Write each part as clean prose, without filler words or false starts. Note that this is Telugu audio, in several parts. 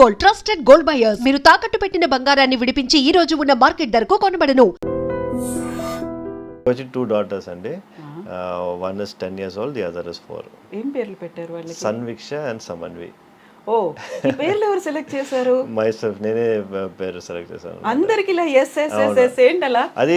Gold, trusted gold buyers. మీరు తాకట్టు పెట్టిన బంగారాన్ని విడిపించి ఈ రోజు ఉన్న మార్కెట్ ధరకు కొనబడను. వచ్చి 2 daughters అండి. One is 10 years old, the other is 4. ఏం పేర్లు పెట్టారు వాళ్ళకి? సన్విక్ష అండ్ సమన్వి. ఓ, ఈ పేర్లు ఎవరు సెలెక్ట్ చేశారు? మైసెల్ఫ్, నేనే పేరు సెలెక్ట్ చేశాను. అందరికి ఇలా ఎస్ ఎస్ ఎస్ ఎస్ ఏంటి అలా? అది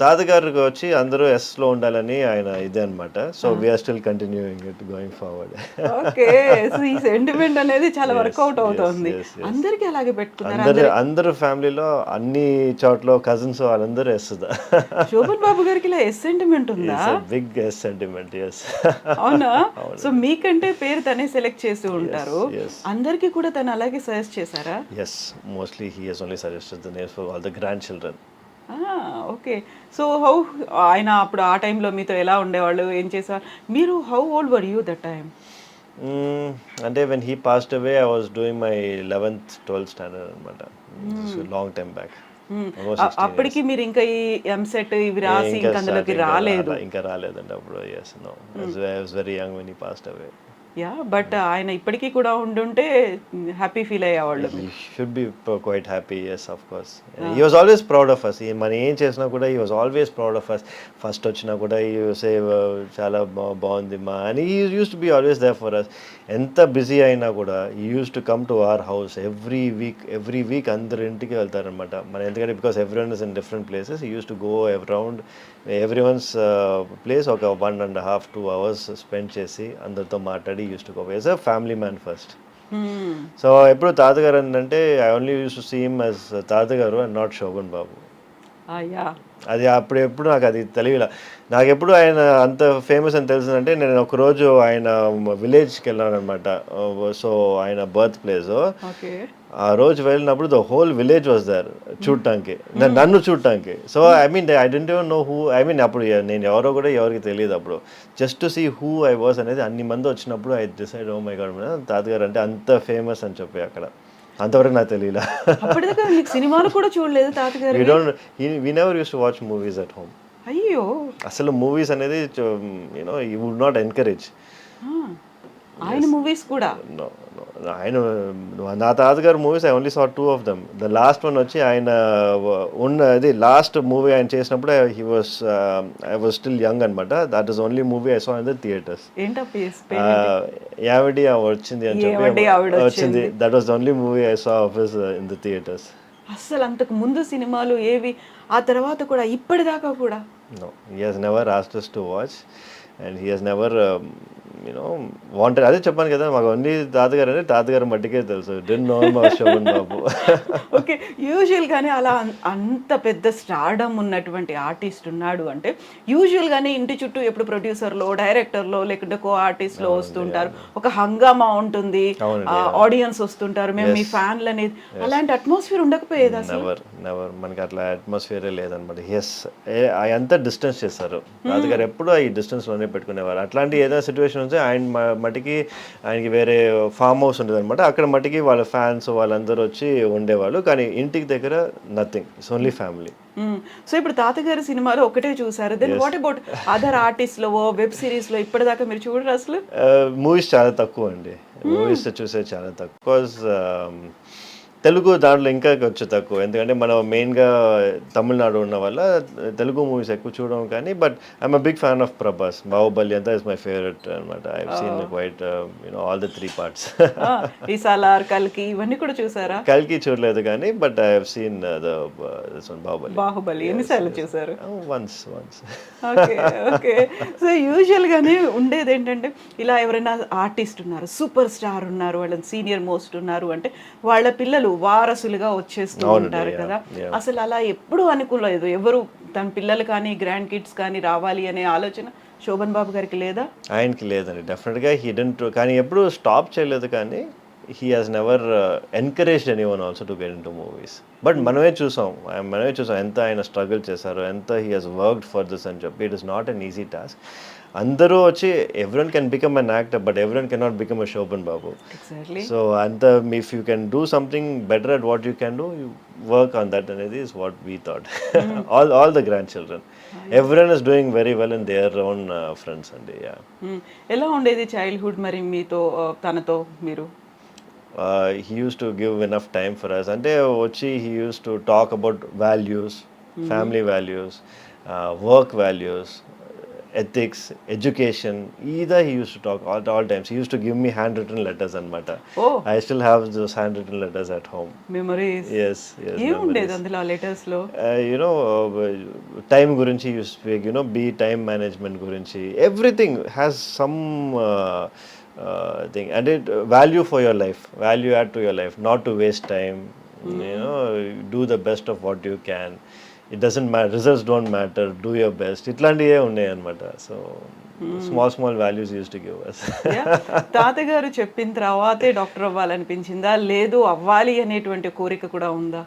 తాతగారికి వచ్చి అందరూ ఎస్ లో ఉండాలని ఆయన ఇదే అనమాట. So we're still continuing it going forward. Okay, so ఈ సెంటిమెంట్ అనేది చాలా వర్కౌట్ అవుతుంది. అందరికి అలాగే పెట్టుకున్నారు. అందరు ఫ్యామిలీలో అన్ని చోట్ల కజిన్స్ వాళ్ళందరూ ఎస్. శోభన్ బాబు గారికి ఇలా ఎస్ సెంటిమెంట్ ఉందా? Big yes sentiment. ఎస్. అవునా? సో మీకంటే పేరు తనే సెలెక్ట్ చేసి ఉంటారు. అందరికి కూడా తను అలాగే సజెస్ట్ చేశారా? yes, mostly he has only suggested the names for all the grandchildren. Okay, so how ఆయన అప్పుడు ఆ టైంలో మీతో ఎలా ఉండేవాళ్ళు, ఏం చేసేవాళ్ళు? మీరు how old were you that time? అంటే when he passed away I was doing my 11th 12th standard అనమాట. long time back. అప్పటికి మీరు ఇంకా ఈ ఎంసెట్ ఇవి రాసి ఇంకా అందులోకి రాలేదు? ఇంకా రాలేదండి అప్పుడు. yes, no, I was very young when he passed away. Yeah, but ఆయన ఇప్పటికీ కూడా ఉండుంటే హ్యాపీ ఫీల్ అయ్యేవాళ్ళు. He should be quite happy, yes, of course. He was always proud of us. మనం ఏం చేసినా కూడా he was always proud of us. First వచ్చినా కూడా he say చాలా బాగుంది మా అని he used to be always there for us. ఎంత బిజీ అయినా కూడా he used to come to our house every week అందరు ఇంటికి వెళ్తారనమాట. మన ఎందుకంటే because everyone is in different places, he used to go around everyone's place ఒక 1.5 2 hours spend చేసి అందరితో మాట్లాడి used to go as a family man first. So ఎప్పుడు తాతగారు అంటే I only used to see him as తాతగారు and not శోభన్ బాబు. అది అప్పుడు ఎప్పుడు నాకు అది తెలియలే. నాకు ఎప్పుడు ఆయన అంత ఫేమస్ అని తెలిసిందంటే నేను ఒకరోజు ఆయన విలేజ్కి వెళ్ళాను అనమాట. సో ఆయన బర్త్ ప్లేస్. ఆ రోజు వెళ్ళినప్పుడు the whole village was there చూడటానికి, నన్ను చూడటానికి. So I mean I don't even know who, I mean అప్పుడు నేను ఎవరో కూడా ఎవరికి తెలియదు అప్పుడు. Just to see who I was అనేది అన్ని మంది వచ్చినప్పుడు I decide oh my god తాతగారు అంటే అంత ఫేమస్ అని చెప్పి అక్కడ. అంతవరకు నాకు తెలియలా. సినిమాలు కూడా చూడలేదు తాతగారు? we never used to watch movies at home. అయ్యో, అసలు మూవీస్ అనేది you would not encourage. ఆయన మూవీస్ కూడా? ఆయన నా తాతగారు movies I only saw 2 of them. The last one వచ్చి ఆయన ఉన్నది లాస్ట్ మూవీ ఆయన చేసినప్పుడు ఐ వాజ్ స్టిల్ యంగ్ అనమాట. That is only movie I saw in the theatres. యావడి వచ్చింది అని చెప్పి వచ్చింది. That was the only movie I saw of his in the theatres. అసలు అంతకు ముందు సినిమాలు ఏవి? ఆ తర్వాత కూడా ఇప్పటిదాకా కూడా? No, he has never asked us to watch and he has never wanted. అదే చెప్పాను కదా, మాకు ఓన్లీ తాతగారు అంటే తాతగారు మట్టికే తెలుసు. డెంట్ నో మా శోభన్ బాబు. ఓకే, యూజువల్గానే అలా అంత పెద్ద స్టార్డమ్ ఉన్నటువంటి ఆర్టిస్ట్ ఉన్నాడు అంటే యూజువల్గానే ఇంటి చుట్టూ ఎప్పుడు ప్రొడ్యూసర్లో, డైరెక్టర్లో, లేకుంటే కో ఆర్టిస్ట్లో వస్తుంటారు. ఒక హంగామా ఉంటుంది, ఆడియన్స్ వస్తుంటారు, మేము మీ ఫ్యాన్లు అనేది. అలాంటి అట్మాస్ఫియర్ ఉండకపోయేది అసలు? నెవర్. మనకి అట్లా అట్మాస్ఫియరే లేదనమాట. అంతా డిస్టెన్స్ చేస్తారు. తాతగారు ఎప్పుడు ఈ డిస్టెన్స్ లోనే పెట్టుకునేవారు. అట్లాంటి ఏదైనా సిచ్యువేషన్ ఉంటే ఆయన మట్టికి ఆయనకి వేరే ఫామ్ హౌస్ ఉంటుంది అనమాట. అక్కడ మట్టికి వాళ్ళ ఫ్యాన్స్ వాళ్ళందరూ వచ్చి ఉండేవాళ్ళు. కానీ ఇంటికి దగ్గర nothing, it's only family. So ఇప్పుడు తాతగారి సినిమాలో ఒకటే చూసారు. Then what about other artist లో, వెబ్ సిరీస్ లో ఇప్పటిదాకా మీరు చూడరు అసలు? మూవీస్ చాలా తక్కువ అండి. మూవీస్ చూసేది చాలా తక్కువ. బికాజ్ తెలుగు దాంట్లో ఇంకా కొంచెం తక్కువ. ఎందుకంటే మనం మెయిన్గా తమిళనాడు ఉన్న వల్ల తెలుగు మూవీస్ ఎక్కువ చూడడం. కానీ but I'm a big fan of Prabhas. Baahubali అంతా ఇస్ మై ఫేవరెట్ అనమాట. I have seen quite all the 3 parts. ఈ సాలార్, కల్కి ఇవన్నీ కూడా చూసారా? కల్కి చూడలేదు కానీ but I have seen the Baahubali. ఎన్నిసార్లు చూసారు? Once. Okay okay. So usual గానే ఉండేది ఏంటంటే ఇలా ఎవరైనా ఆర్టిస్ట్ ఉన్నారు, సూపర్ స్టార్ ఉన్నారు, వాళ్ళని సీనియర్ మోస్ట్ ఉన్నారు అంటే వాళ్ళ పిల్లలు వారసులుగా వచ్చేస్తూ ఉంటారు కదా. అసలు అలా ఎప్పుడు అనుకోలేదు ఎవరు తన పిల్లలు కానీ గ్రాండ్ కిడ్స్ కానీ రావాలి అనే ఆలోచన శోభన్ బాబు గారికి లేదా? ఆయనకి లేదండి, డెఫినెట్గా హీ డెంట్. కానీ ఎప్పుడు స్టాప్ చేయలేదు. కానీ he has never encouraged anyone also to get into movies. But మనమే చూసాం ఎంత ఆయన స్ట్రగుల్ చేశారు, ఎంత he has worked for this అని చెప్పి. It is not an easy task. అందరూ వచ్చి everyone can become an actor, but everyone cannot become a Shobhan Babu. Exactly. So if you can do something better at what you can do, you work on that, and is what we thought. all the grandchildren, everyone is doing very well in their own fronts and yeah. ఎలా ఉండేది చైల్డ్హుడ్ మరి మీతో తనతో మీరు? he used to give enough time for us. Ante vachi he used to talk about values, family values, work values, ethics, education. Either he used to talk all times. He used to give me handwritten letters anamata. Oh. I still have those handwritten letters at home. Memories Yes, yes. ఏముండేది memories. అందులో ఆ లెటర్స్ లో? Time gurinchi you speak, be time management gurinchi. Everything has some thing, and it value for your life, value add to your life, not to waste time. Do the best of what you can. It doesn't matter, results don't matter, do your best. ఇట్లాంటివే ఉన్నాయి అనమాట. So small values use to give us. తాతగారు చెప్పిన తర్వాతే డాక్టర్ అవ్వాలనిపించిందా, లేదు అవ్వాలి అనేటువంటి కోరిక కూడా ఉందా?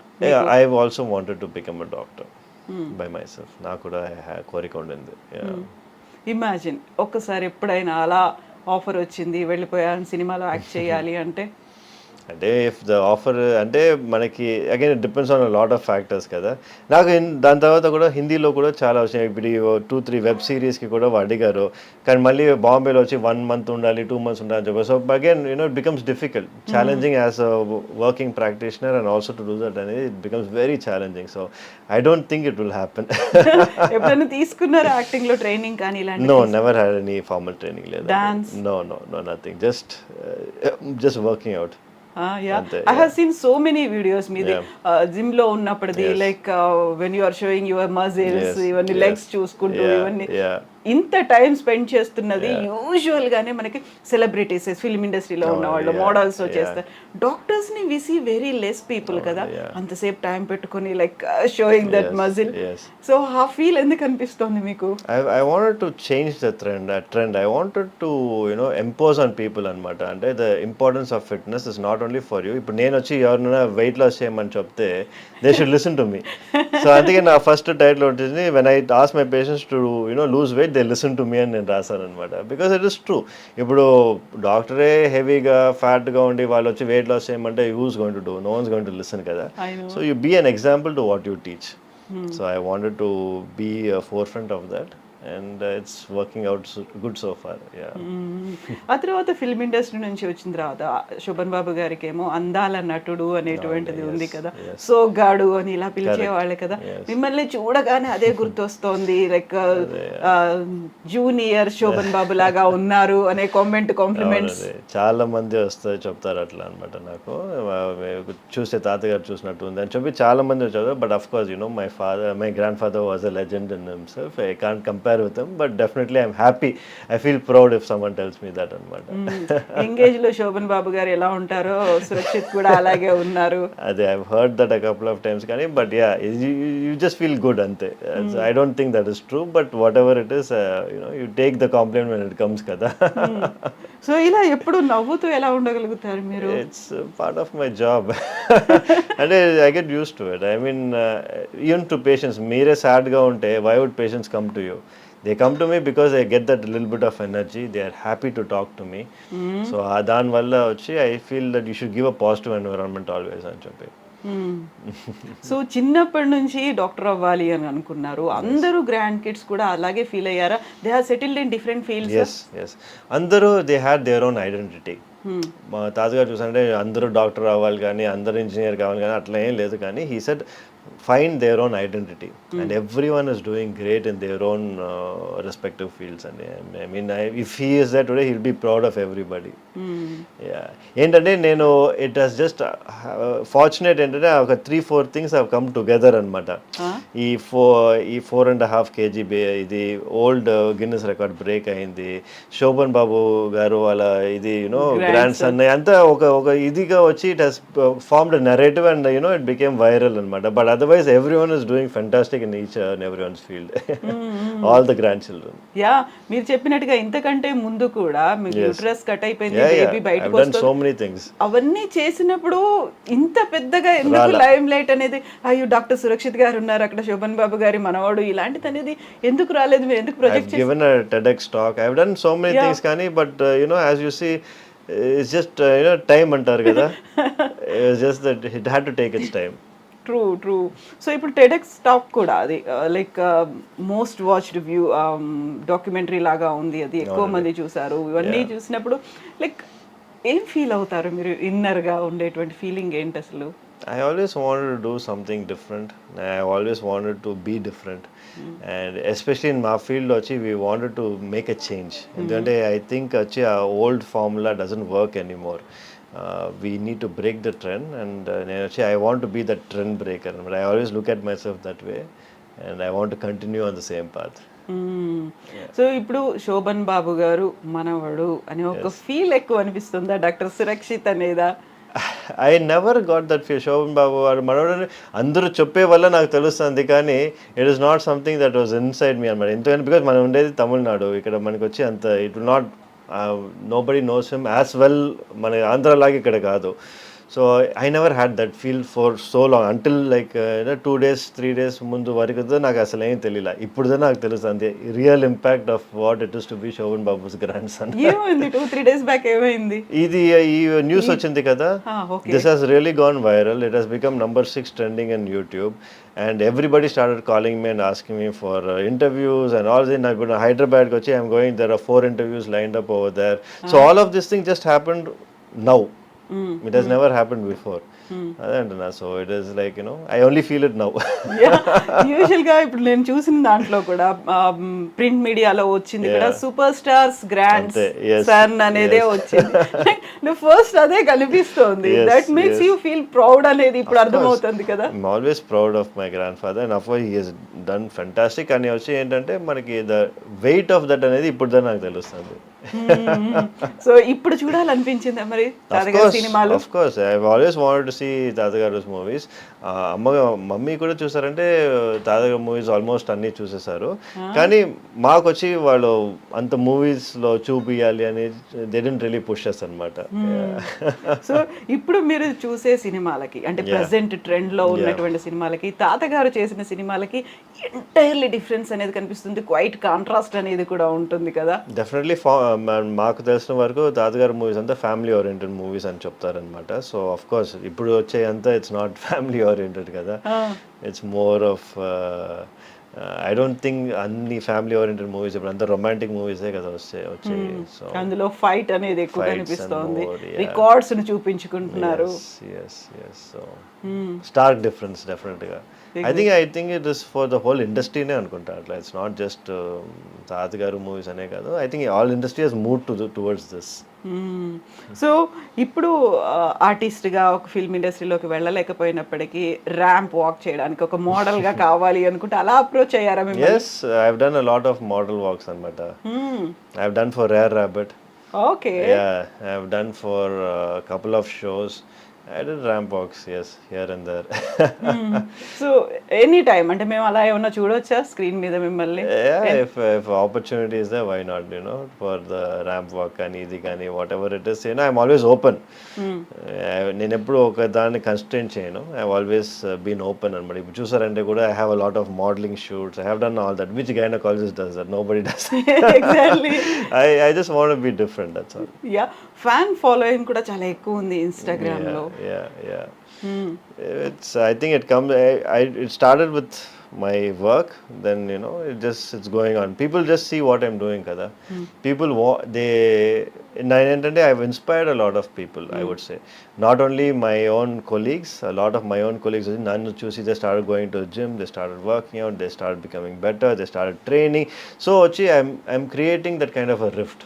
I have also wanted to become a doctor by myself. నాకు కూడా కోరిక ఉండింది. ఇమాజిన్ ఒక్కసారి ఎప్పుడైనా అలా ఆఫర్ వచ్చింది, వెళ్ళిపోయాను సినిమాలో యాక్ట్ చేయాలి అంటే? అంటే ఇఫ్ ద ఆఫర్ అంటే మనకి again it depends on lot of factors కదా. నాకు దాని తర్వాత కూడా హిందీలో కూడా చాలా వచ్చినాయి. ఇప్పుడు 2-3 వెబ్ సిరీస్కి కూడా అడిగారు, కానీ మళ్ళీ బాంబేలో వచ్చి 1 month ఉండాలి, 2 months ఉండాలి అని చెప్పి. So again it becomes difficult, challenging as a working practitioner and also to do that అనేది it becomes very challenging. So I don't think it will happen. ఎప్పుడైనా తీసుకున్నారా యాక్టింగ్ లో ట్రైనింగ్ కానీ ఇలాంటి? No, never had any formal training like that. Dance? No, nothing. Just working out. I have seen so many videos మీది జిమ్ లో ఉన్నప్పటిది, like when you are showing your muscles, ఇవన్నీ లెగ్స్ చూసుకుంటూ ఇవన్నీ ఇంత టైం స్పెండ్ చేస్తున్నది యూజువల్ గానే మనకి సెలబ్రిటీస్, ఫిల్మ్ ఇండస్ట్రీలో ఉన్న వాళ్ళు, మోడల్స్ చేస్తారు. డాక్టర్స్ ని we see very less people కదా, అంతసేపు టైం పెట్టుకొని like showing that muscle. So ఆ ఫీల్ ఎందుకు అనిపిస్తుంది మీకు? I wanted to change the trend. I wanted to impose on people అనమాట. అంటే the importance of fitness is not only for you. ఇప్పుడు నేను వచ్చి ఎవరైనా వెయిట్ లాస్ చేయమని చెప్తే they should listen to me. So అందుకే నా ఫస్ట్ టైటిల్ ఉంటుంది, when I ask my patients to lose weight, they listen to me అని నేను రాశాను అనమాట. Because it is true. ఇప్పుడు డాక్టరే హెవీగా ఫ్యాట్గా ఉండి వాళ్ళు వచ్చి వెయిట్ లాస్ చేయమంటే who's going to do? No one's going to listen కదా. So you be an example to what you teach. So I wanted to be a forefront of that. And it's working out good so far. ఆ తర్వాత ఫిల్మ్ ఇండస్ట్రీ నుంచి వచ్చిన తర్వాత శోభన్ బాబు గారికి ఏమో అందాల నటుడు అనేటువంటిది ఉంది కదా, సోగ్గాడు అని ఇలా పిలిచేవాళ్ళే కదా. మిమ్మల్ని చూడగానే అదే గుర్తొస్తోంది, లైక్ జూనియర్ శోభన్ బాబు లాగా ఉన్నారు అనే కాంప్లిమెంట్స్ చాలా మంది వస్తారు, చెప్తారు అట్లా అనమాట. నాకు చూస్తే తాతగారు చూసినట్టు ఉంది అని చెప్పి చాలా మంది వచ్చారు. But of course my grandfather was a legend in himself. I can't compare with him, but definitely I'm happy. I feel proud if someone tells me that అనమాట. ఎంగేజ్ లో శోభన్ బాబు గారు ఎలా ఉంటారో సురక్షిత్ కూడా అలాగే ఉన్నారు. అదే I've heard that a couple of times కానీ, but yeah, you just feel good అంతే. I don't think that is true, but whatever it is, you take the compliment when it comes కదా. సో ఇలా ఎప్పుడు నవ్వుతూ ఎలా ఉండగలుగుతారు మీరు? It's part of my job. అంటే I get used to it. I mean, even to patients, మీరే సాడ్గా ఉంటే why would patients come to you? They come to me because they get that little bit of energy. They are happy to talk to me. So దాని వల్ల వచ్చి I feel that you should give a positive environment always అని చెప్పి. సో చిన్నప్పటి నుంచి డాక్టర్ అవ్వాలి అని అనుకున్నారు. అందరూ గ్రాండ్ కిడ్స్ కూడా అలాగే ఫీల్ అయ్యారా? They have settled in different fields. yes అందరూ they had their own identity. మా తాతగారు చూసారంటే అందరూ డాక్టర్ అవ్వాలి కానీ, అందరూ ఇంజనీర్ కావాలి కానీ అట్లా ఏం లేదు. కానీ he said find their own identity, and everyone is doing great in their own respective fields. And I mean, if he is there today, he'll be proud of everybody. ఏంటంటే నేను it has just fortunate ఏంటంటే ఒక 3-4 things have come together అనమాట. ఈ 4.5 kg ఇది ఓల్డ్ గిన్నెస్ రికార్డ్ బ్రేక్ అయింది. శోభన్ బాబు గారు వాళ్ళ ఇది గ్రాండ్ సన్ అంతా ఒక ఇదిగా వచ్చి it has formed a narrative and it became viral అనమాట. But otherwise everyone is doing fantastic in each and everyone's field. All the grandchildren. మీరు చెప్పినట్టుగా ఇంతకంటే ముందు కూడా మీకు యూట్రస్ కట్ అయిపోయింది, బేబీ బయటకు వస్తుంది. I've done so many things. అవన్నీ చేసినప్పుడు ఇంత పెద్దగా ఎందుకు లైమ్ లైట్ అనేది, అయ్యో డాక్టర్ సురక్షిత్ గారు ఉన్నారు అక్కడ, శోభన్ బాబు గారి మనవాడు, ఇలాంటిది అనేది ఎందుకు రాలేదు? మీరు ఎందుకు ప్రొజెక్ట్ చేశారు? I've given a TEDx talk. I've done so many things కానీ, but as you see, it's just time అంటారు కదా. It's just that it had to take its time. True. So ఇప్పుడు టెడెక్స్ టాక్ కూడా అది like most watched view documentary లాగా ఉంది, అది ఎక్కువ మంది చూసారు. ఇవన్నీ చూసినప్పుడు లైక్ ఏం ఫీల్ అవుతారు మీరు? ఇన్నర్గా ఉండేటువంటి ఫీలింగ్ ఏంటి అసలు? I always wanted to do something different. I always wanted to be different. And especially in my field, we wanted to make a change. And I think our old formula doesn't work anymore. We need to break the trend, and I want to be the trend breaker. But I always look at myself that way, and I want to continue on the same path. So ఇప్పుడు శోభన్ బాబు గారు మనవడు అనే ఒక ఫీల్ ఎక్కువ అనిపిస్తుందా డాక్టర్ సురక్షిత్ అనేదా? I never got that feel. Sobhan Babu వాడు మనోడని అందరూ చెప్పే వల్ల నాకు తెలుస్తుంది, కానీ it is not something that was inside me అనమాట. ఎందుకంటే బికాజ్ మనం ఉండేది తమిళనాడు, ఇక్కడ మనకి వచ్చి అంత it will not nobody knows him as well, మన ఆంధ్రలాగా ఇక్కడ కాదు. So I never had that feel for so long until like 2 days 3 days ముందు వరకు నాకు అసలు ఏం తెలియలే. ఇప్పుడు నాకు తెలుస్తుంది real impact of what it is to be Shobhan Babu's grandson. ఏమైంది 2-3 days బ్యాక్ ఏమైంది? ఇది ఈ న్యూస్ వచ్చింది కదా, this has really gone viral. It has become number 6 trending in YouTube, and everybody started calling me and asking me for interviews and all this. Now Hyderabad kochi I'm going, there are 4 interviews lined up over there. So all of this thing just happened now. It has never happened before. So it is like, I only feel it now. Usual గా ఇప్పుడు నేను చూసిన దాంట్లో కూడా ప్రింట్ మీడియాలో వచ్చింది కూడా సూపర్ స్టార్స్ గ్రాండ్ సన్ అనేదే వచ్చింది. ఫస్ట్ అదే కనిపిస్తోంది. That makes you feel proud అనేది ఇప్పుడు అర్థమవుతుంది కదా. I'm always proud of my grandfather, and of course he has done fantastic. అని వచ్చి ఏంటంటే మనకి the weight of that అనేది ఇప్పుడు నాకు తెలుస్తుంది. సో ఇప్పుడు చూడాలనిపించిందా మరి తాతగారి సినిమాలు? Of course, I've always wanted to see తాతగారు మూవీస్. మమ్మీ కూడా చూసారంటే తాతగారు మూవీస్ ఆల్మోస్ట్ అన్ని చూసేసారు, కానీ మాకు వచ్చి వాళ్ళు అంత మూవీస్ లో చూపియాలి అని they didn't really push us అన్నమాట. సో ఇప్పుడు మీరు చూసే సినిమాలకి అంటే ప్రెసెంట్ ట్రెండ్ లో ఉన్నటువంటి సినిమాలకి తాతగారు చేసిన సినిమాలకి ఎంటైర్లీ డిఫరెన్స్ అనేది కనిపిస్తుంది. క్వైట్ కాంట్రాస్ట్ అనేది కూడా ఉంటుంది కదా. డెఫినెట్లీ మాకు తెలిసిన వరకు తాతగారు మూవీస్ అంతా ఫ్యామిలీ ఓరియంటెడ్ మూవీస్ అని చెప్తారనమాట. సో ఆఫ్ కోర్స్ ఇప్పుడు వచ్చే అంతా ఇట్స్ నాట్ ఫ్యామిలీ ఓరియంటెడ్ కదా, it's more of I don't think అన్ని ఫ్యామిలీ ఓరియంటెడ్ మూవీస్ ఇప్పుడు అంతా రొమాంటిక్ మూవీసే కదా వచ్చాయి. సో అందులో ఫైట్ అనేది ఎక్కువ కనిపిస్తుంది, రికార్డ్స్ ని చూపించుకుంటున్నారు. సో స్టార్క్ డిఫరెన్స్ డెఫినెట్ గా. I think it is for the whole industry నే అనుకుంటా అట్లా. ఇట్స్ నాట్ జస్ట్ తాతగారు మూవీస్ అనే కాదు. I think all industry has moved towards this. So ఇప్పుడు ఆర్టిస్ట్గా ఒక ఫిల్మ్ ఇండస్ట్రీలోకి వెళ్ళలేకపోయినప్పటికీ ర్యాంప్ వాక్ చేయడానికి ఒక మోడల్గా కావాలి అనుకుంటే అలా అప్రోచ్ అయ్యారా మీరు? Yes, I have done a lot of model walks అన్నమాట. I have done for rare rabbit. Okay. Yeah, I have done for couple of shows. I did ramp walks, yes, here and there. So any time అంటే మేము అలా ఏమన్నా చూడొచ్చా స్క్రీన్ మీద మిమ్మల్ని? Yeah, if opportunity is there, why not, for the ramp walk కానీ ఇది కానీ whatever it is, I'm always open. నేను ఎప్పుడు ఒక దాన్ని కన్స్ట్రెయిన్ చేయను. I have always been open అన్నమాట. ఇప్పుడు చూసారంటే కూడా I have a lot of modeling shoots. I have done all that. Which gynecologist does that? Nobody does. Exactly. I just want to be different, that's all. Yeah, fan following కూడా చాలా ఎక్కువ ఉంది Instagram లో. Yeah. I think it comes. It started with my work. Then it's going on. People just see what I'm doing, kada. People I've inspired a lot of people. I would say not only my own colleagues. A lot of my own colleagues, nanu chusi, they started going to the gym. They started working out. They started becoming better. They started training. So I'm creating that kind of a rift.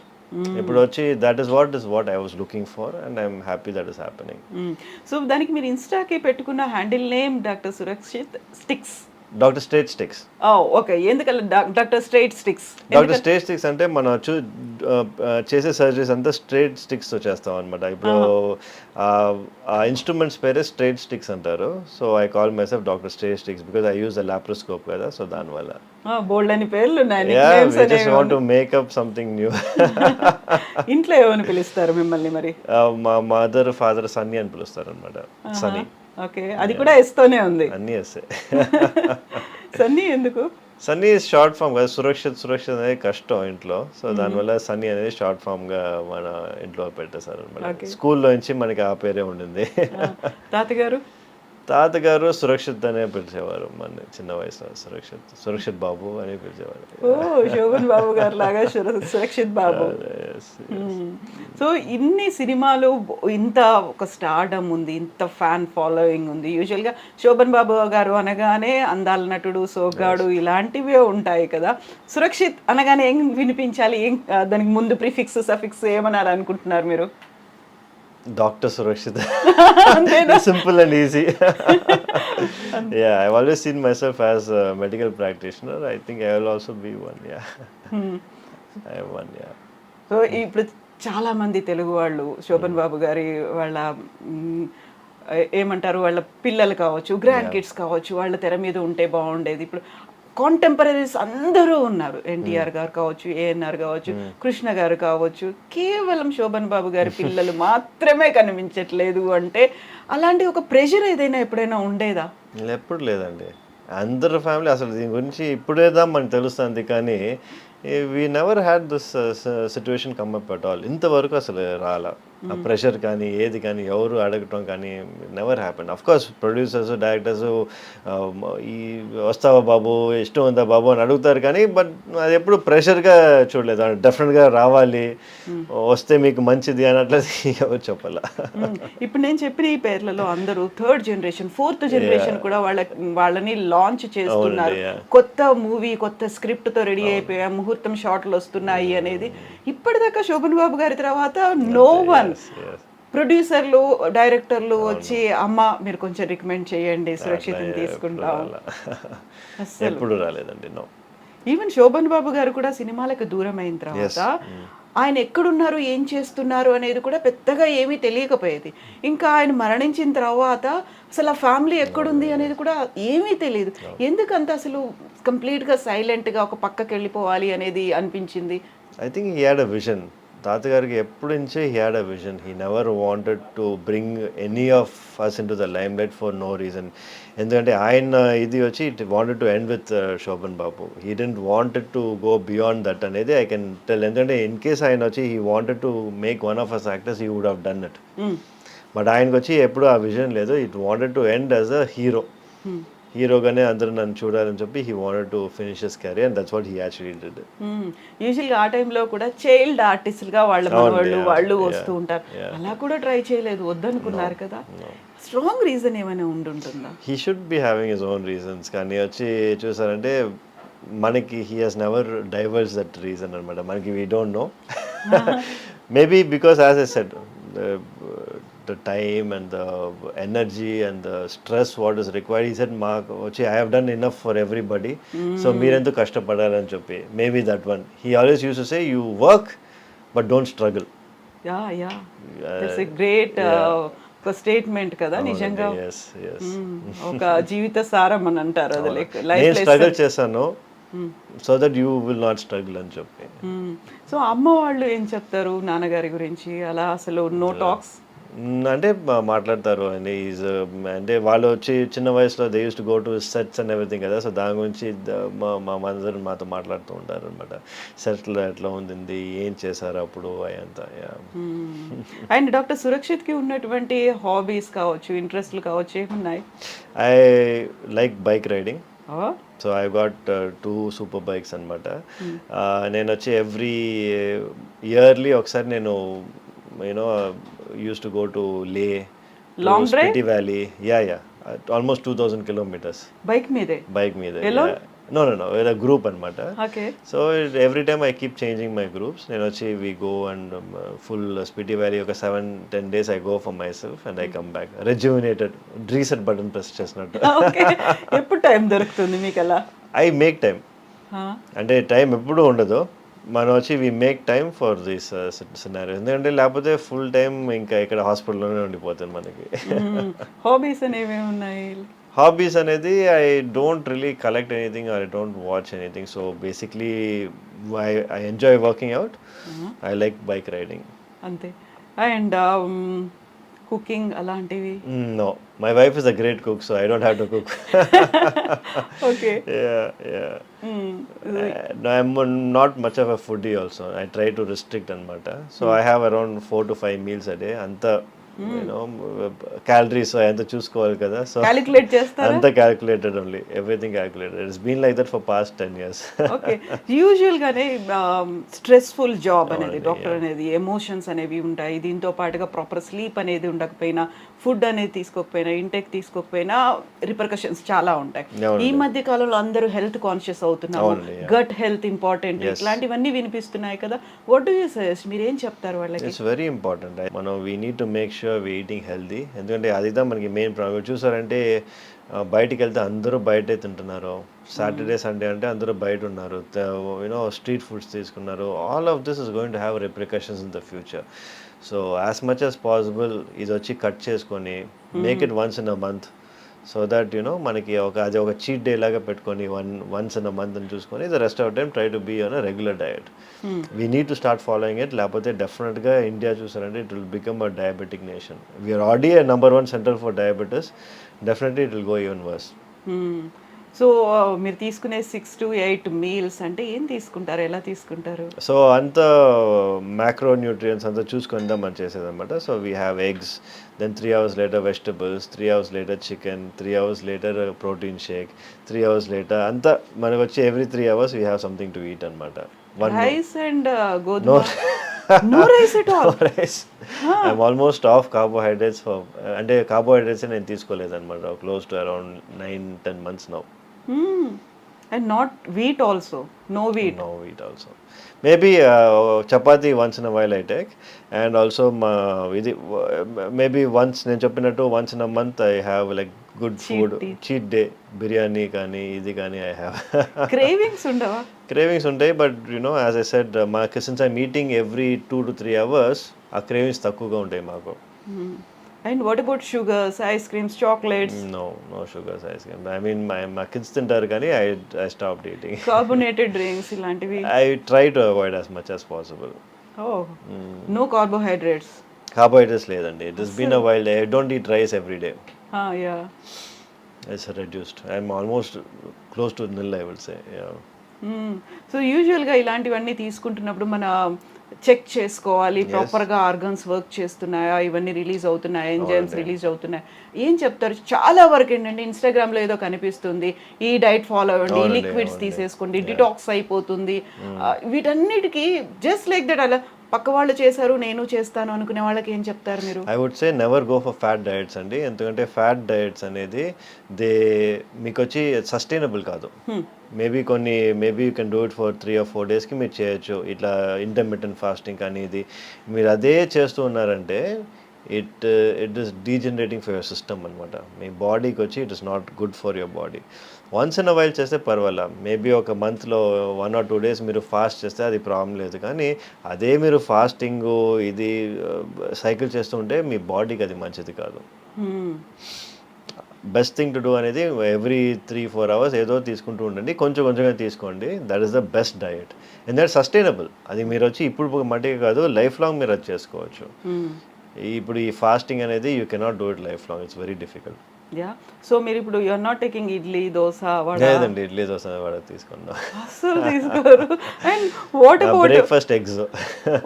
ఇప్పుడు వచ్చి that is what I was looking for, and I'm happy that is happening. So దానికి మీరు ఇన్స్టాకి పెట్టుకున్న handle name doctor Surakshit sticks. Doctor straight sticks. Okay, ఎందుకలా doctor straight sticks? Doctor straight sticks అంటే మనం చేసే సర్జరీస్ అంతా స్ట్రైట్ స్టిక్స్ తో చేస్తాం అనమాట. ఇప్పుడు ఆ ఇన్స్ట్రుమెంట్స్ పేరే స్ట్రైట్ స్టిక్స్ అంటారు. So I call my self doctor straight sticks because I use the laparoscope కదా. సో దానివల్ల బోల్డ్ అని పేర్లు ఉన్నాయి. Just want to make up something new. ఇంట్లో ఏమని పిలుస్తారు మిమ్మల్ని మరి? మా మదర్ ఫాదర్ సన్నీ అని పిలుస్తారు అనమాట. సన్నీ. ఓకే, అది కూడా ఎస్తోనే ఉంది. అన్నీ ఎస్సే. సన్నీ ఎందుకు? సన్నీ షార్ట్ ఫామ్ కదా. సురక్షిత్ అనేది కష్టం ఇంట్లో. సో దానివల్ల సన్నీ అనేది షార్ట్ ఫామ్ గా మన ఇంట్లో పెట్టేశారు అనమాట. స్కూల్లో నుంచి మనకి ఆ పేరే ఉండింది. తాతగారు? తాతగారు సురక్షిత్ అనే పిలిచేవారు మన చిన్న వయసులో. సురక్షిత్ బాబు అని పిలిచేవారు. ఓ శోభన్ బాబు గారు లాగా సురక్షిత్ బాబు. సో ఇన్ని సినిమాలు, ఇంత ఒక స్టార్డమ్ ఉంది, ఇంత ఫ్యాన్ ఫాలోయింగ్ ఉంది. యూజువల్గా శోభన్ బాబు గారు అనగానే అందాల నటుడు, సోగ్గాడు ఇలాంటివే ఉంటాయి కదా. సురక్షిత్ అనగానే ఏం వినిపించాలి, ఏం దానికి ముందు ప్రిఫిక్స్ సఫిక్స్ ఏమనాలి అనుకుంటున్నారు మీరు? Dr. Surakshit. Simple and easy. Yeah, I've always seen myself as a medical practitioner. I think I will also be one. Yeah. I am one. Yeah. So ఇప్పుడు చాలా మంది తెలుగు వాళ్ళు శోభన్ బాబు గారి వాళ్ళ ఏమంటారు, వాళ్ళ పిల్లలు కావచ్చు, గ్రాండ్ కిడ్స్ కావచ్చు, వాళ్ళ తెర మీద ఉంటే బాగుండేది. ఇప్పుడు కాంటెంపరీస్ అందరూ ఉన్నారు. ఎన్టీఆర్ గారు కావచ్చు, ఏఎన్ఆర్ కావచ్చు, కృష్ణ గారు కావచ్చు. కేవలం శోభన్ బాబు గారి పిల్లలు మాత్రమే కనిపించట్లేదు అంటే అలాంటి ఒక ప్రెషర్ ఏదైనా ఎప్పుడైనా ఉండేదా? ఎప్పుడు లేదండి. అందరు ఫ్యామిలీ అసలు దీని గురించి ఇప్పుడేదా మనకు తెలుస్తుంది, కానీ we never had this situation come up at all. ఇంతవరకు అసలు రాలా ఆ ప్రెషర్ కానీ ఏది కానీ ఎవరు అడగటం కానీ never happen. Of course producers, directors ఈ వస్తావా బాబు, ఇష్టం ఉందా బాబు అని అడుగుతారు, కానీ బట్ అది ఎప్పుడు ప్రెషర్గా చూడలేదు. డెఫినెట్గా రావాలి, వస్తే మీకు మంచిది అన్నట్లేదు ఎవరు చెప్పాలా. ఇప్పుడు నేను చెప్పిన ఈ పేర్లలో అందరూ థర్డ్ జనరేషన్, ఫోర్త్ జనరేషన్ కూడా వాళ్ళని లాంచ్ చేస్తున్నారు. కొత్త మూవీ, కొత్త స్క్రిప్ట్తో రెడీ అయిపోయా, ముహూర్తం షాట్లు వస్తున్నాయి అనేది. ఇప్పటిదాకా శోభన్ బాబు గారి తర్వాత నో వన్ ప్రొడ్యూసర్లు, డైరెక్టర్లు వచ్చి అమ్మ మీరు కొంచెం రికమెండ్ చేయండి, సురక్షితం తీసుకుంటాం, ఎప్పుడు రాలేదండి. నో. ఈవెన్ శోభన్ బాబు గారు కూడా సినిమాలకు దూరం అయిన తర్వాత ఆయన ఎక్కడున్నారు, ఏం చేస్తున్నారు అనేది కూడా పెద్దగా ఏమీ తెలియకపోయేది. ఇంకా ఆయన మరణించిన తర్వాత అసలు ఆ ఫ్యామిలీ ఎక్కడుంది అనేది కూడా ఏమీ తెలియదు. ఎందుకంత అసలు కంప్లీట్గా సైలెంట్గా ఒక పక్కకి వెళ్ళిపోవాలి అనేది అనిపించింది? I think he had a vision. తాతగారికి ఎప్పటి నుంచే he had a vision. He never wanted to bring any of us into the limelight for no reason. ఎందుకంటే ఆయన ఇది వచ్చి it wanted to end with Shobhan Babu. He didn't wanted to go beyond that అనేది ఐ కెన్ టెల్. ఎందుకంటే ఇన్ కేస్ ఆయన వచ్చి he wanted to make one of us actors, he would have done it. But ఆయనకు వచ్చి ఎప్పుడు ఆ విజన్ లేదు. It wanted to end as a hero. హీరోగానే అందరూ నన్ను చూడాలని చెప్పి he wanted to finish his career, and that's what he actually did. యూజువల్గా ఆ టైంలో కూడా చైల్డ్ ఆర్టిస్ట్గా వాళ్ళ మనవాళ్ళు వాళ్ళు వస్తూ ఉంటారు. అలా కూడా ట్రై చేయలేదు, వద్దనుకున్నారు కదా. స్ట్రాంగ్ రీజన్ ఏమైనా ఉంటుందా? He should be having his own reasons, కానీ వచ్చి చూసారంటే మనకి he has never divorce that reason అనమాట. మనకి we don't know. Maybe because as I said, the time and the energy and the stress what is required, he said I have done enough for everybody, so meerendu kashtapadalani cheppi. Maybe that one. He always used to say, you work but don't struggle. Yeah that's a great ఒక స్టేట్మెంట్ కదా నిజంగా. ఒక జీవిత సారం అని అంటారు అది. లైక్ నేను స్ట్రగుల్ చేశాను so that you will not struggle అని చెప్పి. సో అమ్మ వాళ్ళు ఏం చెప్తారు నాన్నగారి గురించి? అలా అసలు నో టాక్స్ అంటే మాట్లాడతారు అండి. అంటే వాళ్ళు వచ్చి చిన్న వయసులో they use to go to sets and everything కదా. సో దాని గురించి మా మదర్ మాతో మాట్లాడుతూ ఉంటారు అనమాట. సెట్లో ఎట్లా ఉంది, ఏం చేశారు అప్పుడు అయంతా. అండ్ డాక్టర్ సురక్షిత్కి ఉన్నటువంటి హాబీస్ కావచ్చు, ఇంట్రెస్ట్లు కావచ్చు, ఏమున్నాయి? I like bike riding. So I got 2 super bikes అనమాట. నేను వచ్చి ఎవ్రీ ఇయర్లీ ఒకసారి నేను used to go to Leh, long drive, Spiti Valley. Yeah, almost 2000 kilometers. Bike meede? Alone? No, with a group anamata. Okay. So every time I keep changing my groups. We go and full Spiti Valley oka 7-10 days I go for myself and I come back rejuvenated. Reset button press chesnattu. Okay. Eppudu time doruktundi meekala? I make time. అంటే టైం ఎప్పుడు ఉండదు. మనం వచ్చి we make time for this scenario. ఎందుకంటే లేకపోతే ఫుల్ టైం ఇంకా ఇక్కడ హాస్పిటల్లోనే ఉండిపోతుంది మనకి. హాబీస్ అనేవి ఉన్నాయి? హాబీస్ అనేది I don't really collect anything or I don't watch anything. So basically I enjoy working out. I like bike riding అంతే. అండ్ కుకింగ్ అలాంటివి? No, my wife is a great cook, so I don't have to cook. Okay. Yeah. No, I'm not much of a foodie also. I try to restrict anamata. So I have around 4 to 5 meals a day. Anta you know calories ఎంత చూసుకోవాలి కదా, సో క్యాలిక్యులేట్ చేస్తారా? అంత calculated only, everything calculated. It's been like that for past 10 years. Okay. యూజువల్గానే స్ట్రెస్ఫుల్ జాబ్ అనేది, డాక్టర్ అనేది ఎమోషన్స్ అనేవి ఉంటాయి. దీంతో పాటుగా ప్రాపర్ స్లీప్ అనేది ఉండకపోయినా, ఫుడ్ అనేది తీసుకోకపోయినా, ఇంటెక్ తీసుకోకపోయినా రిపర్కషన్స్ చాలా ఉంటాయి. ఈ మధ్య కాలంలో అందరూ హెల్త్ కాన్షియస్ అవుతున్నారు, గట్ హెల్త్ ఇంపార్టెంట్, ఇట్లాంటివన్నీ వినిపిస్తున్నాయి కదా. What do you suggest? మీరు ఏం చెప్తారు వాళ్ళకి? It's very important. మనం we need to make sure we eating healthy. ఎందుకంటే అదిదా మనకి మెయిన్ ప్రాబ్లం. చూసారంటే బయటికి వెళ్తే అందరూ బయటే తింటున్నారు. సాటర్డే సండే అంటే అందరూ బయట ఉన్నారు, యూనో స్ట్రీట్ ఫుడ్స్ తీసుకున్నారు. All of this is going to have repercussions in the future. So as much as possible ఇది వచ్చి కట్ చేసుకొని make it once in a month, so that you know మనకి అది ఒక చీట్ డే లాగా పెట్టుకొని వన్స్ ఇన్ అ మంత్ అని చూసుకొని the rest of time try to be on a regular diet. We need to start following it. లేకపోతే డెఫినెట్గా ఇండియా చూసారంటే it will become a diabetic nation. We are already a number 1 center for diabetes. Definitely it will go even worse. So మీరు తీసుకునే 6 to 8 మీల్స్ అంటే ఏం తీసుకుంటారు, ఎలా తీసుకుంటారు? సో అంత మ్యాక్రో న్యూట్రియంట్స్ అంతా చూసుకుందాం మనం చేసేదన్నమాట. So we have eggs, then 3 hours later vegetables, 3 hours later chicken, 3 hours later protein shake, 3 hours later అంతా మనకు వచ్చి every 3 hours we have something to eat అనమాట. రైస్ అండ్ గోధుమ? No rice at all? Rice. I'm almost off carbohydrates. అంటే కార్బోహైడ్రేట్స్ నేను తీసుకోలేదన్నమాట close to around 9-10 months now. And not wheat also? No wheat? No wheat also. Maybe chapati once in a while I take, and also maybe once నేను చెప్పినట్టు once in a month I have like good food, cheat day, biryani కానీ ఇది కానీ I have. క్రేవింగ్స్ ఉండవా? Cravings ఉంటాయి, but you know as I said since I'm eating every 2 to 3 hours ఆ క్రేవింగ్స్ తక్కువగా ఉంటాయి మాకు. And what about sugars, ice creams, chocolates? No sugars, ice cream. I mean my kids తింటారు కానీ I stopped eating. Carbonated drinks ఇలాంటివి? I try to avoid as much as possible. No carbohydrates? Carbohydrates లేదండి. It has been a while. I don't eat rice every day. Yeah. It's reduced. I'm almost close to nil, I would say. Yeah. So యూజువల్గా ఇలాంటివన్నీ తీసుకుంటున్నప్పుడు మన చెక్ చేసుకోవాలి ప్రాపర్గా ఆర్గన్స్ వర్క్ చేస్తున్నాయా, ఇవన్నీ రిలీజ్ అవుతున్నాయా, ఎంజైమ్స్ రిలీజ్ అవుతున్నాయా, ఏం చెప్తారు? చాలా వరకు ఏంటంటే ఇన్స్టాగ్రామ్లో ఏదో కనిపిస్తుంది, ఈ డైట్ ఫాలో అవ్వండి, ఈ లిక్విడ్స్ తీసేసుకోండి, డిటాక్స్ అయిపోతుంది, వీటన్నిటికీ జస్ట్ లైక్ దట్ అలా పక్క వాళ్ళు చేశారు నేను చేస్తాను అనుకునే వాళ్ళకి ఏం చెప్తారు మీరు? I would say never go for fat diets అండి. ఎందుకంటే ఫ్యాట్ డయట్స్ అనేది మీకు వచ్చి సస్టైనబుల్ కాదు. Maybe you can do it for 3 or 4 daysకి మీరు చేయొచ్చు. ఇట్లా ఇంటర్మిటెంట్ ఫాస్టింగ్ కానీ ఇది మీరు అదే చేస్తూ ఉన్నారంటే it is degenerating for your system అనమాట. మీ బాడీకి వచ్చి it is not good for your body. Once in a while చేస్తే పర్వాలా, మేబీ ఒక మంత్లో 1 or 2 days మీరు ఫాస్ట్ చేస్తే అది ప్రాబ్లం లేదు. కానీ అదే మీరు ఫాస్టింగ్ ఇది సైకిల్ చేస్తూ ఉంటే మీ బాడీకి అది మంచిది కాదు. బెస్ట్ థింగ్ టు డూ అనేది ఎవ్రీ 3-4 hours ఏదో తీసుకుంటూ ఉండండి, కొంచెం కొంచెంగా తీసుకోండి. That is the best diet. ఎందుకంటే సస్టైనబుల్. అది మీరు వచ్చి ఇప్పుడు మట్టిగా కాదు, లైఫ్ లాంగ్ మీరు అది చేసుకోవచ్చు. ఇప్పుడు ఈ ఫాస్టింగ్ అనేది you cannot do it lifelong. It's very difficult. Yeah. So మీరు ఇప్పుడు you are not taking idli, dosa, vada? లేదండి, ఇడ్లీ దోస వడ తీసుకున్నాం. అసలు తీసుకోరు. And what about breakfast eggs?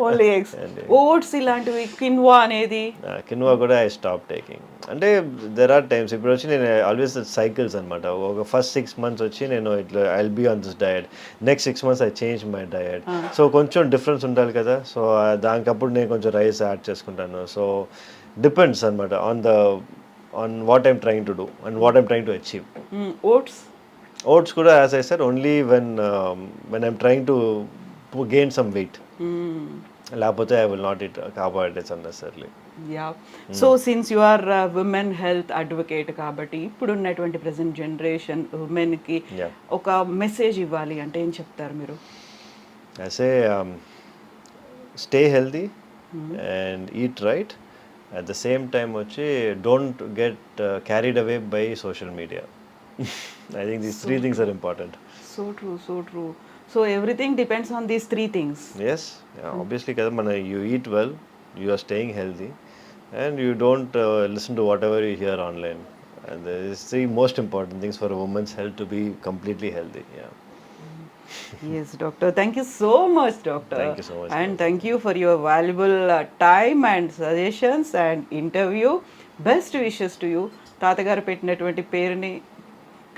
Only eggs. Oats ఇలాంటివి, కిన్వా అనేది? కిన్వా కూడా ఐ స్టాప్ టేకింగ్. అంటే దెర్ ఆర్ టైమ్స్ ఇప్పుడు వచ్చి నేను ఆల్వేస్ సైకిల్స్ అనమాట. ఒక ఫస్ట్ 6 months వచ్చి నేను ఇట్లా I will be on this diet, next 6 months I change my diet. So కొంచెం డిఫరెన్స్ ఉండాలి కదా. సో దానికప్పుడు నేను కొంచెం రైస్ యాడ్ చేసుకుంటాను. సో డిపెండ్స్ అనమాట on what I'm trying to do and what I'm trying to achieve. Oats kuda, as I said, only when I'm trying to gain some weight. Lapothe I will not eat carbohydrates unnecessarily. Yeah. So since you are a women health advocate kabatti ippudu unnatuvanti present generation women ki oka message ivvali ante em cheptaru meeru? I say stay healthy and eat right. At the same time వచ్చి don't get carried away by social media. I think these 3 things are important. So true. So everything depends on these 3 things. Yes, yeah, obviously kada mana you eat well, you are staying healthy, and you don't listen to whatever you hear online. And these 3 most important things for a woman's health to be completely healthy. Yeah. Yes, doctor. Thank you so much, doctor. Thank you so much, And thank you for your valuable time and suggestions and interview. Best wishes to you. తాతగారు పెట్టినటువంటి పేరుని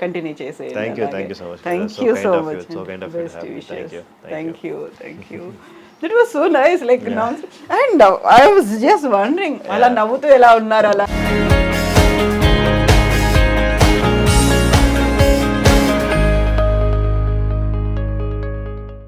కంటిన్యూ చేసేయండి. Thank you so much. Thank So you kind so of you. Much. So kind of you to best have me. Wishes. Thank you. Thank you. That was so nice. Like, and I was just wondering, అలా నవ్వుతూ ఎలా ఉన్నారు అలా